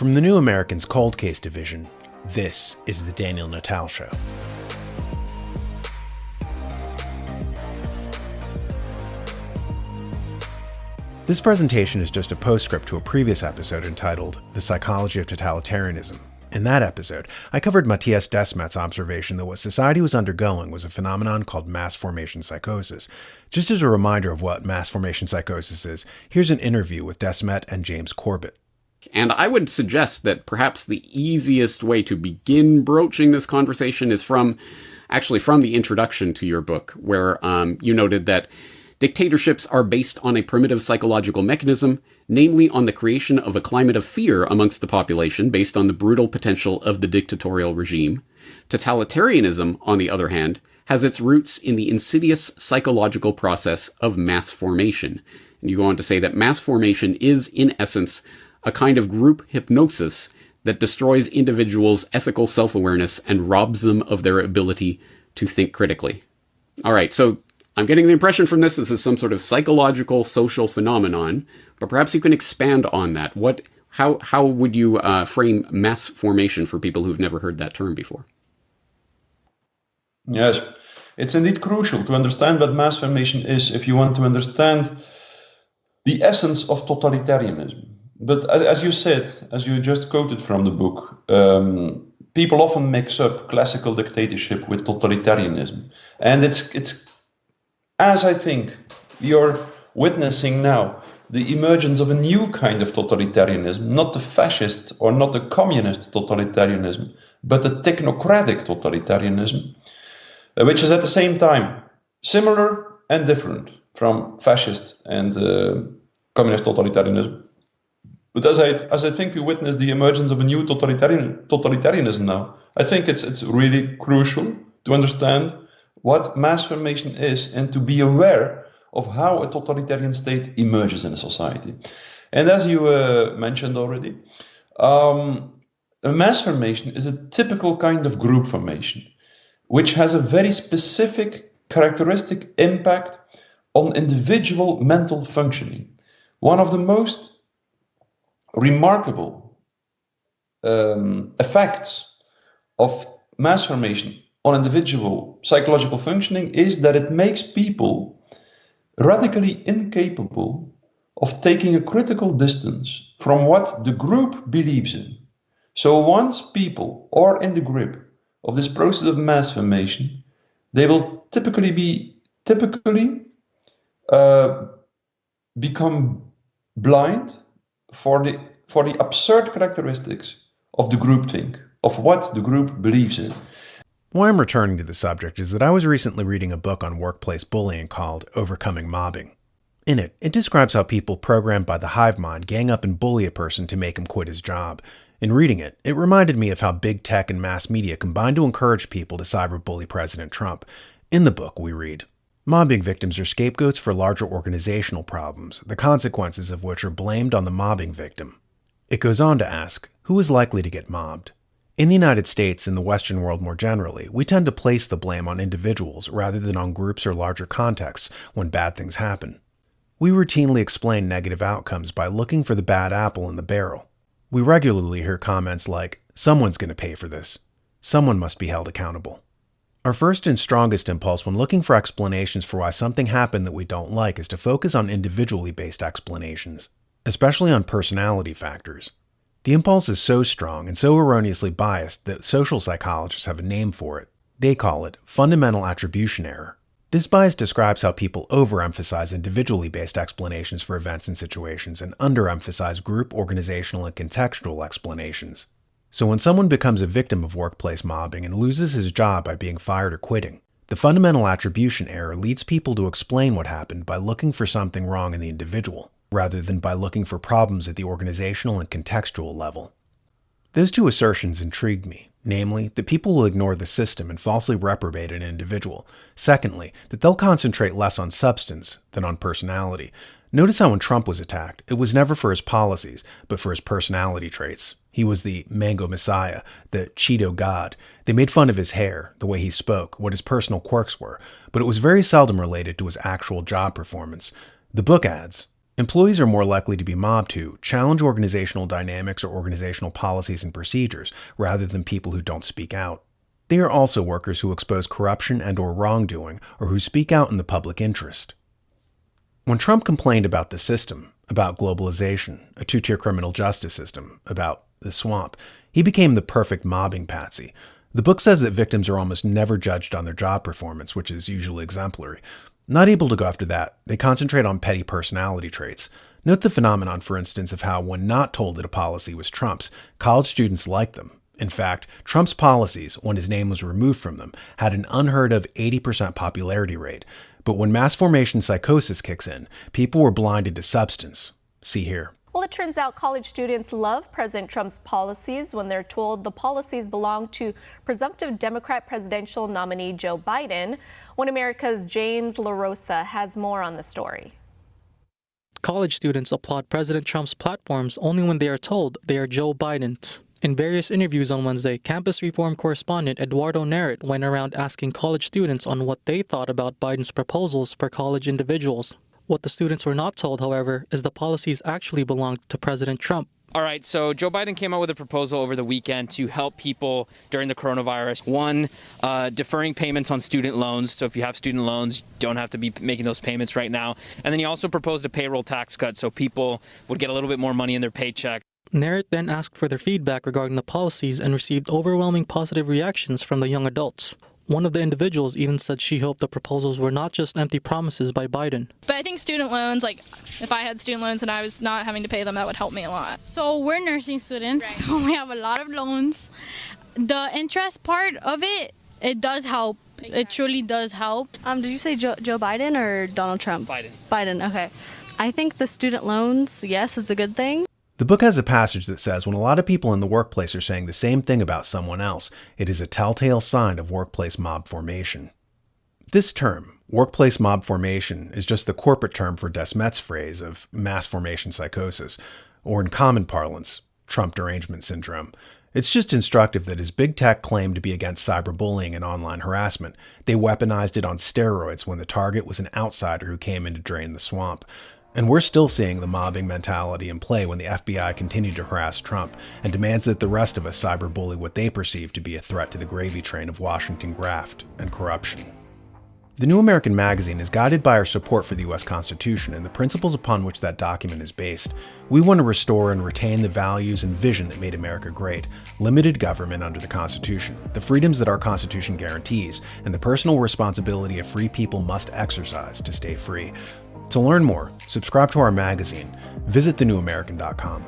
From the New American's Cold Case Division, this is the Daniel Natal Show. This presentation is just a postscript to a previous episode entitled The Psychology of Totalitarianism. In that episode, I covered Matthias Desmet's observation that what society was undergoing was a phenomenon called mass formation psychosis. Just as a reminder of what mass formation psychosis is, here's an interview with Desmet and James Corbett. And I would suggest that perhaps the easiest way to begin broaching this conversation is from the introduction to your book, where you noted that dictatorships are based on a primitive psychological mechanism, namely on the creation of a climate of fear amongst the population based on the brutal potential of the dictatorial regime. Totalitarianism, on the other hand, has its roots in the insidious psychological process of mass formation. And you go on to say that mass formation is, in essence, a kind of group hypnosis that destroys individuals' ethical self-awareness and robs them of their ability to think critically. All right, so I'm getting the impression from this is some sort of psychological social phenomenon, but perhaps you can expand on that. How would you frame mass formation for people who've never heard that term before? Yes, it's indeed crucial to understand what mass formation is if you want to understand the essence of totalitarianism. But as you said, as you just quoted from the book, people often mix up classical dictatorship with totalitarianism. And it's as I think you're witnessing now, the emergence of a new kind of totalitarianism, not the fascist or not the communist totalitarianism, but the technocratic totalitarianism, which is at the same time similar and different from fascist and communist totalitarianism. But as I think you witness the emergence of a new totalitarianism now, I think it's really crucial to understand what mass formation is and to be aware of how a totalitarian state emerges in a society. And as you mentioned already, a mass formation is a typical kind of group formation, which has a very specific characteristic impact on individual mental functioning. One of the most remarkable effects of mass formation on individual psychological functioning is that it makes people radically incapable of taking a critical distance from what the group believes in. So once people are in the grip of this process of mass formation, they will typically become blind for the absurd characteristics of the groupthink, of what the group believes in. Why I'm returning to the subject is that I was recently reading a book on workplace bullying called Overcoming Mobbing. In it, it describes how people programmed by the hive mind gang up and bully a person to make him quit his job. In reading it, it reminded me of how big tech and mass media combine to encourage people to cyberbully President Trump. In the book, we read, mobbing victims are scapegoats for larger organizational problems, the consequences of which are blamed on the mobbing victim. It goes on to ask, who is likely to get mobbed? In the United States and the Western world more generally, we tend to place the blame on individuals rather than on groups or larger contexts when bad things happen. We routinely explain negative outcomes by looking for the bad apple in the barrel. We regularly hear comments like, someone's going to pay for this. Someone must be held accountable. Our first and strongest impulse when looking for explanations for why something happened that we don't like is to focus on individually based explanations, especially on personality factors. The impulse is so strong and so erroneously biased that social psychologists have a name for it. They call it fundamental attribution error. This bias describes how people overemphasize individually based explanations for events and situations and underemphasize group, organizational, and contextual explanations. So when someone becomes a victim of workplace mobbing and loses his job by being fired or quitting, the fundamental attribution error leads people to explain what happened by looking for something wrong in the individual, rather than by looking for problems at the organizational and contextual level. Those two assertions intrigued me, namely, that people will ignore the system and falsely reprobate an individual. Secondly, that they'll concentrate less on substance than on personality. Notice how when Trump was attacked, it was never for his policies, but for his personality traits. He was the mango messiah, the Cheeto god. They made fun of his hair, the way he spoke, what his personal quirks were, but it was very seldom related to his actual job performance. The book adds, Employees are more likely to be mobbed who challenge organizational dynamics or organizational policies and procedures rather than people who don't speak out. They are also workers who expose corruption and/or wrongdoing or who speak out in the public interest. When Trump complained about the system, about globalization, a two-tier criminal justice system, about the swamp, he became the perfect mobbing patsy. The book says that victims are almost never judged on their job performance, which is usually exemplary. Not able to go after that, they concentrate on petty personality traits. Note the phenomenon, for instance, of how, when not told that a policy was Trump's, college students liked them. In fact, Trump's policies, when his name was removed from them, had an unheard of 80% popularity rate. But when mass formation psychosis kicks in, people were blinded to substance. See here. Well, it turns out college students love President Trump's policies when they're told the policies belong to presumptive Democrat presidential nominee Joe Biden. One America's James LaRosa has more on the story. College students applaud President Trump's platforms only when they are told they are Joe Biden's. In various interviews on Wednesday, campus reform correspondent Eduardo Narrett went around asking college students on what they thought about Biden's proposals for college individuals. What the students were not told, however, is the policies actually belonged to President Trump. All right, so Joe Biden came out with a proposal over the weekend to help people during the coronavirus. One, deferring payments on student loans. So if you have student loans, you don't have to be making those payments right now. And then he also proposed a payroll tax cut so people would get a little bit more money in their paycheck. Narrett then asked for their feedback regarding the policies and received overwhelming positive reactions from the young adults. One of the individuals even said she hoped the proposals were not just empty promises by Biden. But I think student loans, like if I had student loans and I was not having to pay them, that would help me a lot. So we're nursing students, so we have a lot of loans. The interest part of it, it does help. Exactly. It truly does help. Did you say Joe Biden or Donald Trump? Biden. Biden, okay. I think the student loans, yes, it's a good thing. The book has a passage that says when a lot of people in the workplace are saying the same thing about someone else, it is a telltale sign of workplace mob formation. This term, workplace mob formation, is just the corporate term for Desmet's phrase of mass formation psychosis, or in common parlance, Trump derangement syndrome. It's just instructive that as big tech claimed to be against cyberbullying and online harassment, they weaponized it on steroids when the target was an outsider who came in to drain the swamp. And we're still seeing the mobbing mentality in play when the FBI continued to harass Trump and demands that the rest of us cyberbully what they perceive to be a threat to the gravy train of Washington graft and corruption. The New American Magazine is guided by our support for the U.S. Constitution and the principles upon which that document is based. We want to restore and retain the values and vision that made America great, limited government under the Constitution, the freedoms that our Constitution guarantees, and the personal responsibility a free people must exercise to stay free. To learn more, subscribe to our magazine, visit thenewamerican.com.